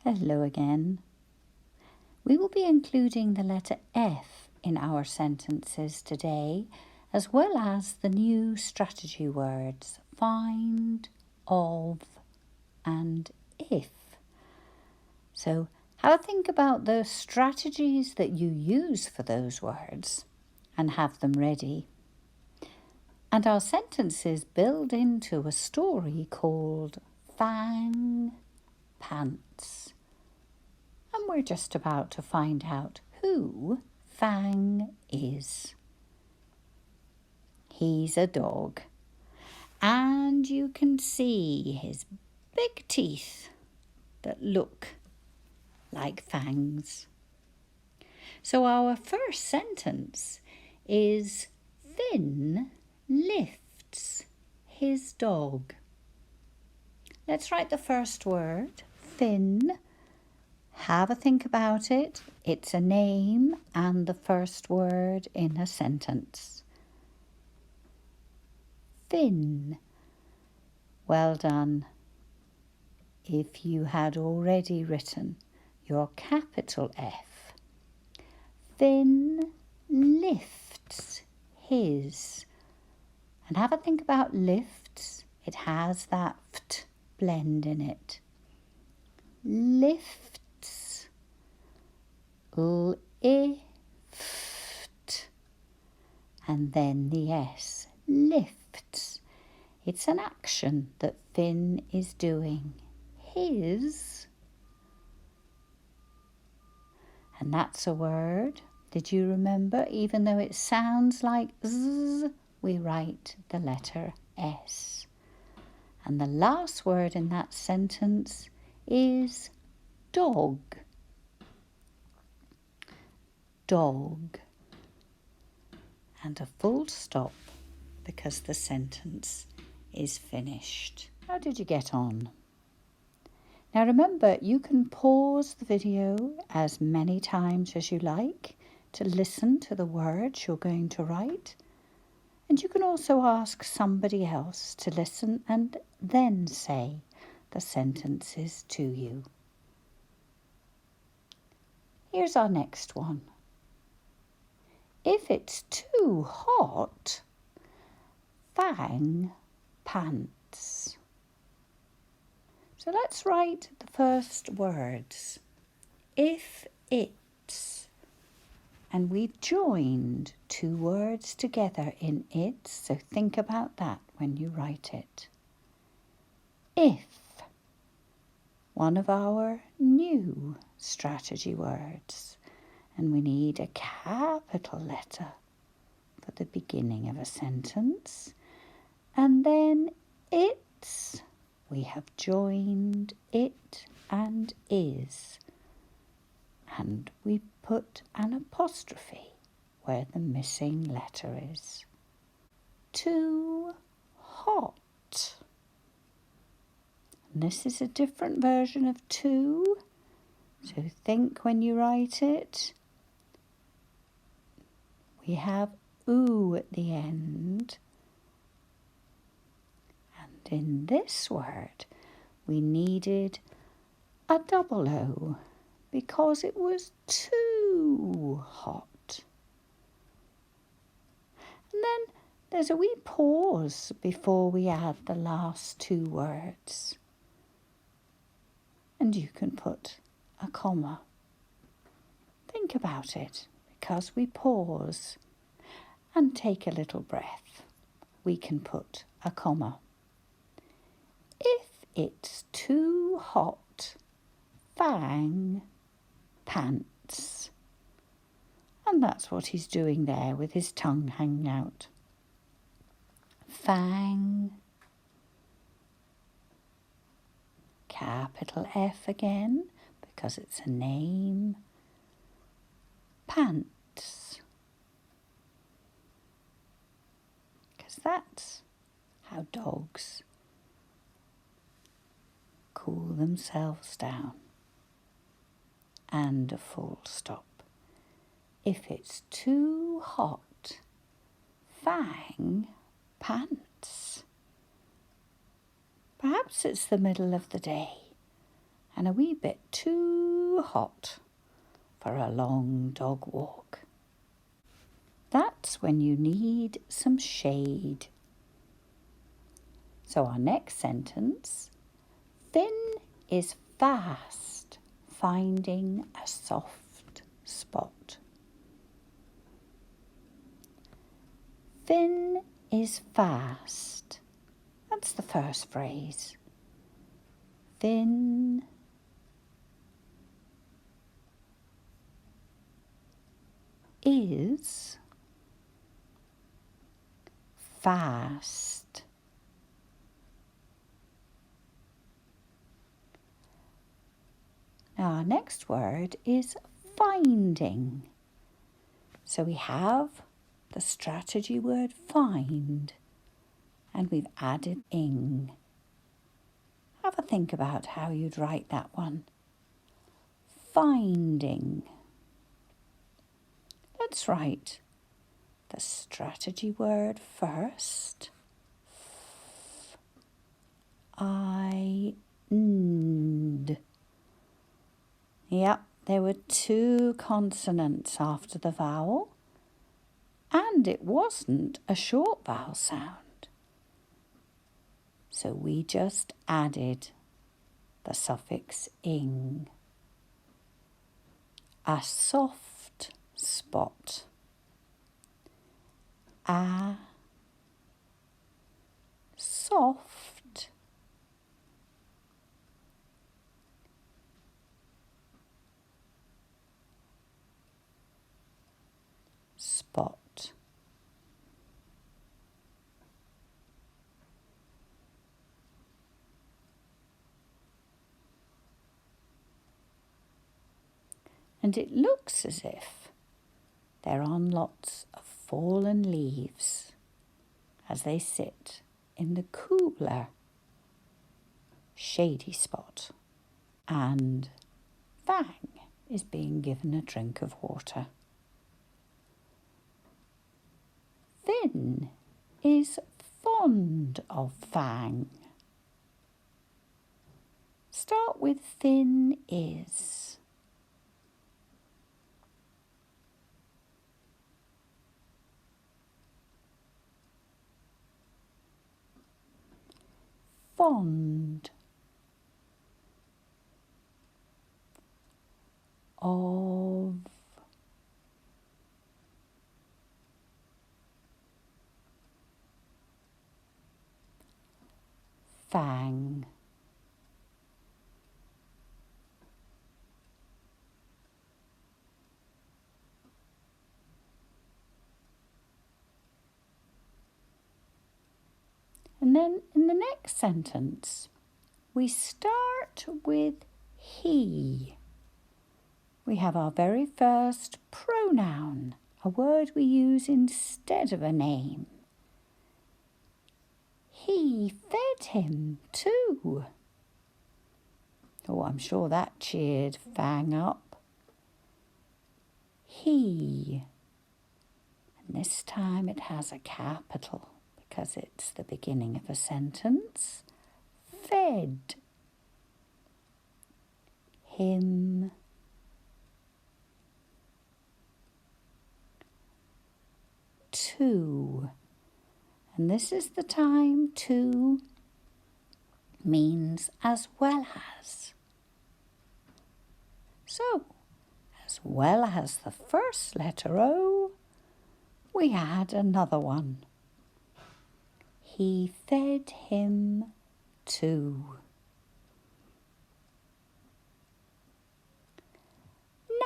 Hello again. We will be including the letter F in our sentences today, as well as the new strategy words find, of, and if. So have a think about the strategies that you use for those words and have them ready. And our sentences build into a story called Fang Pants. And we're just about to find out who Fang is. He's a dog, and you can see his big teeth that look like fangs. So our first sentence is Finn lifts his dog. Let's write the first word, Finn. Have a think about it. It's a name and the first word in a sentence. Finn. Well done. If you had already written your capital F, Finn lifts his. And have a think about lifts. It has that ft blend in it. Lift. Lift, and then the S, lifts. It's an action that Finn is doing. His. And that's a word. Did you remember? Even though it sounds like Z, we write the letter S. And the last word in that sentence is dog. Dog, and a full stop because the sentence is finished. How did you get on? Now remember, you can pause the video as many times as you like to listen to the words you're going to write, and you can also ask somebody else to listen and then say the sentences to you. Here's our next one. If it's too hot, Fang pants. So let's write the first words. If it's, and we've joined two words together in it, so think about that when you write it. If, one of our new strategy words. And we need a capital letter for the beginning of a sentence. And then it's, we have joined it and is. And we put an apostrophe where the missing letter is. Too hot. And this is a different version of too. So think when you write it. We have oo at the end. And in this word, we needed a double O because it was too hot. And then there's a wee pause before we add the last two words. And you can put a comma. Think about it. Because we pause and take a little breath, we can put a comma. If it's too hot, Fang pants. And that's what he's doing there with his tongue hanging out. Fang. Capital F again, because it's a name. Pants. Because that's how dogs cool themselves down. And a full stop. If it's too hot, Fang pants. Perhaps it's the middle of the day and a wee bit too hot for a long dog walk. That's when you need some shade. So our next sentence, Finn is fast finding a soft spot. Finn is fast. That's the first phrase. Finn is fast. Now our next word is finding. So we have the strategy word find, and we've added ing. Have a think about how you'd write that one. Finding. Let's write the strategy word first. Find. Yep, there were 2 consonants after the vowel, and it wasn't a short vowel sound. So we just added the suffix ing. A soft spot. A soft spot. And it looks as if they're on lots of fallen leaves as they sit in the cooler, shady spot. And Fang is being given a drink of water. Finn is fond of Fang. Start with Finn is. Fond of Fang. And then in the next sentence, we start with he. We have our very first pronoun, a word we use instead of a name. He fed him too. Oh, I'm sure that cheered Fang up. He. And this time it has a capital because it's the beginning of a sentence. Fed him too. And this is the time to means as well as. So, as well as the first letter O, we add another one. He fed him too.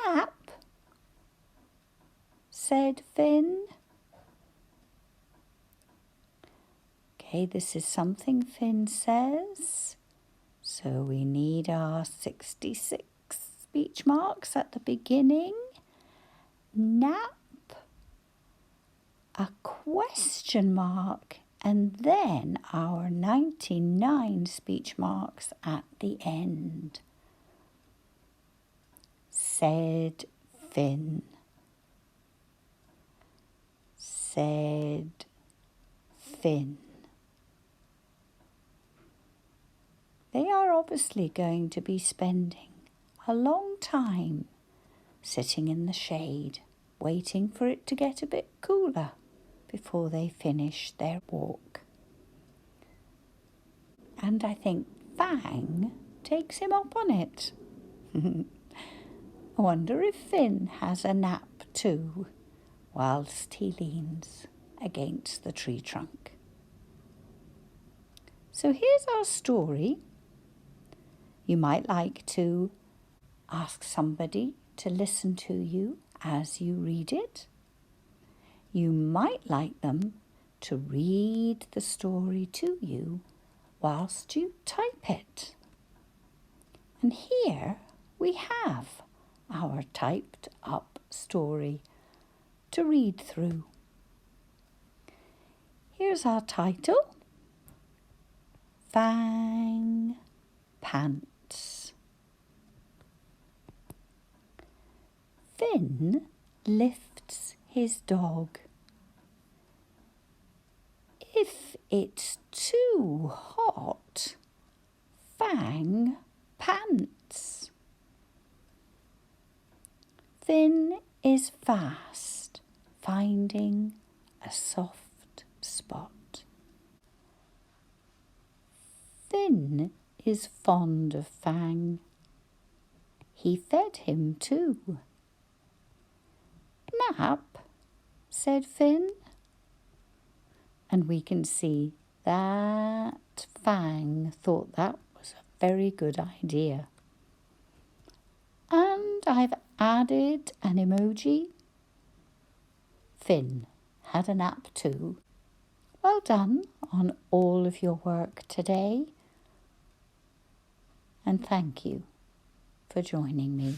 Nap, said Finn. Okay, this is something Finn says. So we need our 66 speech marks at the beginning. Nap, a question mark, and then our 99 speech marks at the end. Said Finn. Said Finn. They are obviously going to be spending a long time sitting in the shade, waiting for it to get a bit cooler before they finish their walk. And I think Fang takes him up on it. I wonder if Finn has a nap too, whilst he leans against the tree trunk. So here's our story. You might like to ask somebody to listen to you as you read it. You might like them to read the story to you whilst you type it. And here we have our typed up story to read through. Here's our title: Fang Pants. Finn lifts his dog. If it's too hot, Fang pants. Finn is fast finding a soft spot. Finn is fond of Fang. He fed him too. Nap, said Finn. And we can see that Fang thought that was a very good idea. And I've added an emoji. Finn had a nap too. Well done on all of your work today. And thank you for joining me.